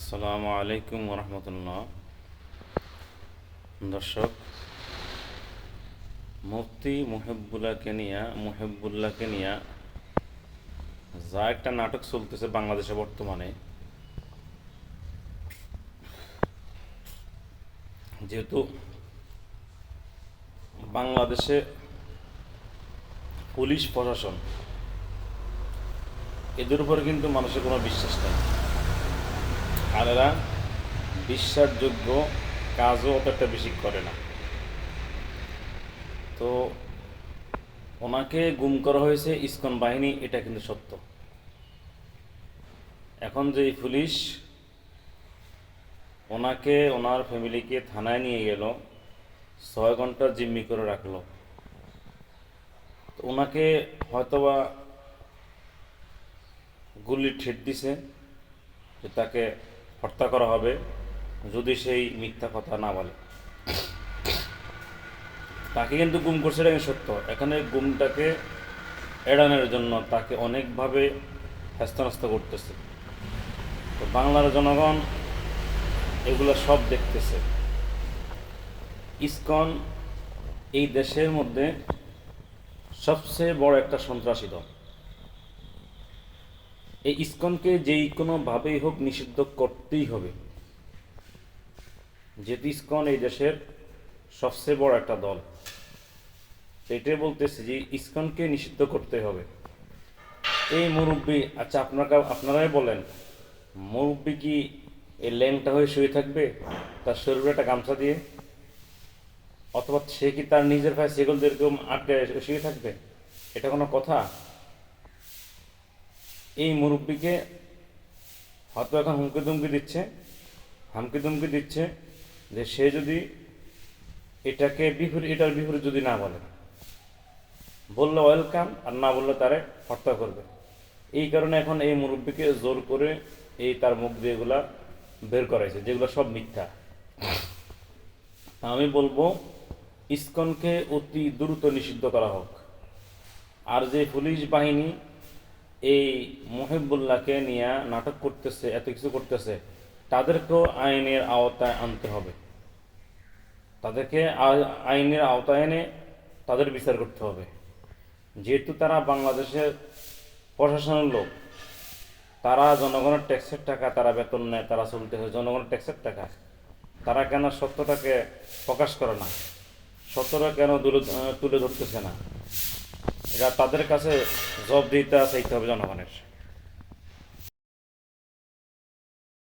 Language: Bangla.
আসসালামু আলাইকুম রহমতুল্লাহ। দর্শক, মুফতি মুহিবুল্লাহকে নিয়ে যা একটা নাটক চলতেছে বাংলাদেশে বর্তমানে, যেহেতু বাংলাদেশে পুলিশ প্রশাসন এদের উপরে কিন্তু মানুষের কোনো বিশ্বাস নেই, আর এরা বিশ্বাসযোগ্য কাজও অতটা বেশি করে না। তো ওনাকে গুম করা হয়েছে ইসকন বাহিনী, এটা কিন্তু সত্য। এখন যে পুলিশ ওনাকে ওনার ফ্যামিলিকে থানায় নিয়ে গেল, 6 ঘন্টা জিম্মি করে রাখলো, তো ওনাকে হয়তোবা গুলি ঠেট দিছে যে তাকে হত্যা করা হবে যদি সেই মিথ্যা কথা না বলে। তাকে কিন্তু গুম করছে, এটা কিন্তু সত্য। এখানে গুমটাকে এড়ানোর জন্য তাকে অনেকভাবে হ্যাস্তান্যাস্ত করতেছে। তো বাংলার জনগণ এগুলো সব দেখতেছে। ইসকন এই দেশের মধ্যে সবচেয়ে বড় একটা সন্ত্রাসী দল। এই ইসকনকে যেই কোনোভাবেই হোক নিষিদ্ধ করতেই হবে, যেহেতু ইসকন এই দেশের সবচেয়ে বড় একটা দল। এটাই বলতেছি যে ইসকনকে নিষিদ্ধ করতে হবে। এই মুরব্বী, আচ্ছা আপনারাই বলেন, মুরব্বী কি এই ল্যাংটা হয়ে শুয়ে থাকবে তার শরীরে একটা গামছা দিয়ে? অথবা সে কি তার নিজের ভাই সেগুলোদেরকে আটকে শুয়ে থাকবে? এটা কোনো কথা? এই মুরব্বীকে হয়তো এখন হুমকি ধুমকি দিচ্ছে যে সে যদি এটার বিপরীত যদি না বললে ওয়েলকাম, আর না বললে তারে হত্যা করবে। এই কারণে এখন এই মুরব্বীকে জোর করে তার মুখ দিয়ে এগুলা বের করাইছে, যেগুলো সব মিথ্যা। আমি বলবো ইসকনকে অতি দ্রুত নিষিদ্ধ করা হোক। আর যে পুলিশ বাহিনী এই মুহিবুল্লাহকে নিয়ে নাটক করতেছে, এত কিছু করতেছে, তাদেরকেও আইনের আওতায় আনতে হবে। তাদেরকে আইনের আওতায় এনে তাদের বিচার করতে হবে। যেহেতু তারা বাংলাদেশের প্রশাসনের লোক, তারা জনগণের ট্যাক্সের টাকা তারা বেতন নেয়, তারা চলতেছে জনগণের ট্যাক্সের টাকা। তারা কেন সত্যটাকে প্রকাশ করে না, সত্যটা কেন তুলে ধরতেছে না? এটা তাদের কাছে জবাবদিহিতা চাইতে হবে জনগণের।